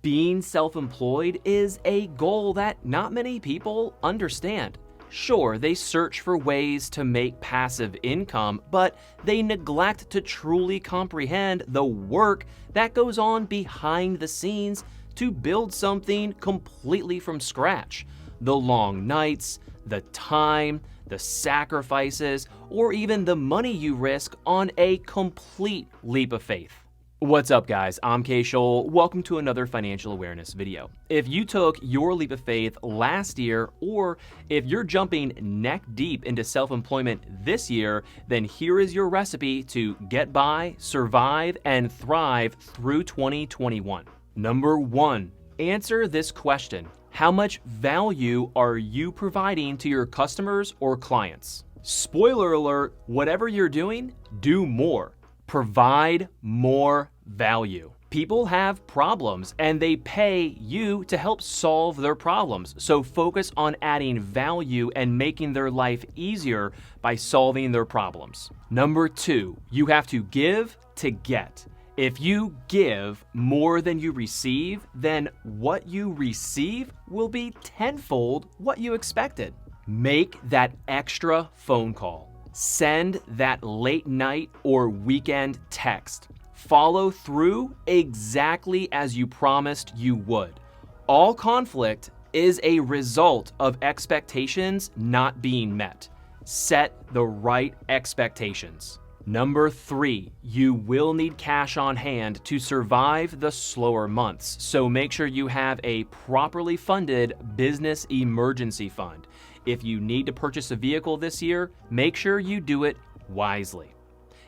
Being self-employed is a goal that not many people understand. Sure, they search for ways to make passive income, but they neglect to truly comprehend the work that goes on behind the scenes to build something completely from scratch. The long nights, the time, the sacrifices, or even the money you risk on a complete leap of faith. What's up, guys? I'm K. Scholl. Welcome to another financial awareness video. If you took your leap of faith last year, or if you're jumping neck deep into self-employment this year, then here is your recipe to get by, survive, and thrive through 2021. Number 1, answer this question. How much value are you providing to your customers or clients? Spoiler alert, whatever you're doing, do more. Provide more value. People have problems and they pay you to help solve their problems. So focus on adding value and making their life easier by solving their problems. Number 2, you have to give to get. If you give more than you receive, then what you receive will be tenfold what you expected. Make that extra phone call. Send that late night or weekend text. Follow through exactly as you promised you would. All conflict is a result of expectations not being met. Set the right expectations. Number 3, you will need cash on hand to survive the slower months, so make sure you have a properly funded business emergency fund. If you need to purchase a vehicle this year, make sure you do it wisely.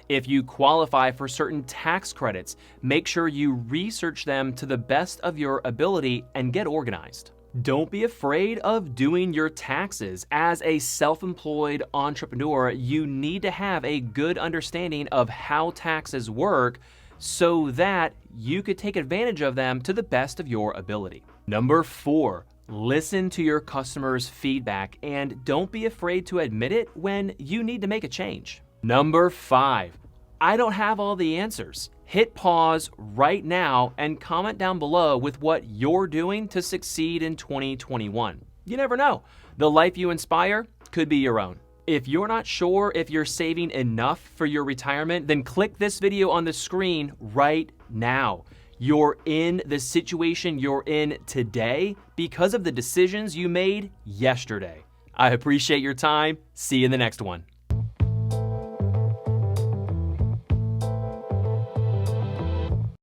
If you qualify for certain tax credits, make sure you research them to the best of your ability and get organized. Don't be afraid of doing your taxes. As a self-employed entrepreneur, you need to have a good understanding of how taxes work so that you could take advantage of them to the best of your ability. Number 4, listen to your customers' feedback and don't be afraid to admit it when you need to make a change. Number 5, I don't have all the answers. Hit pause right now and comment down below with what you're doing to succeed in 2021. You never know. The life you inspire could be your own. If you're not sure if you're saving enough for your retirement, then click this video on the screen right now. You're in the situation you're in today because of the decisions you made yesterday. I appreciate your time. See you in the next one.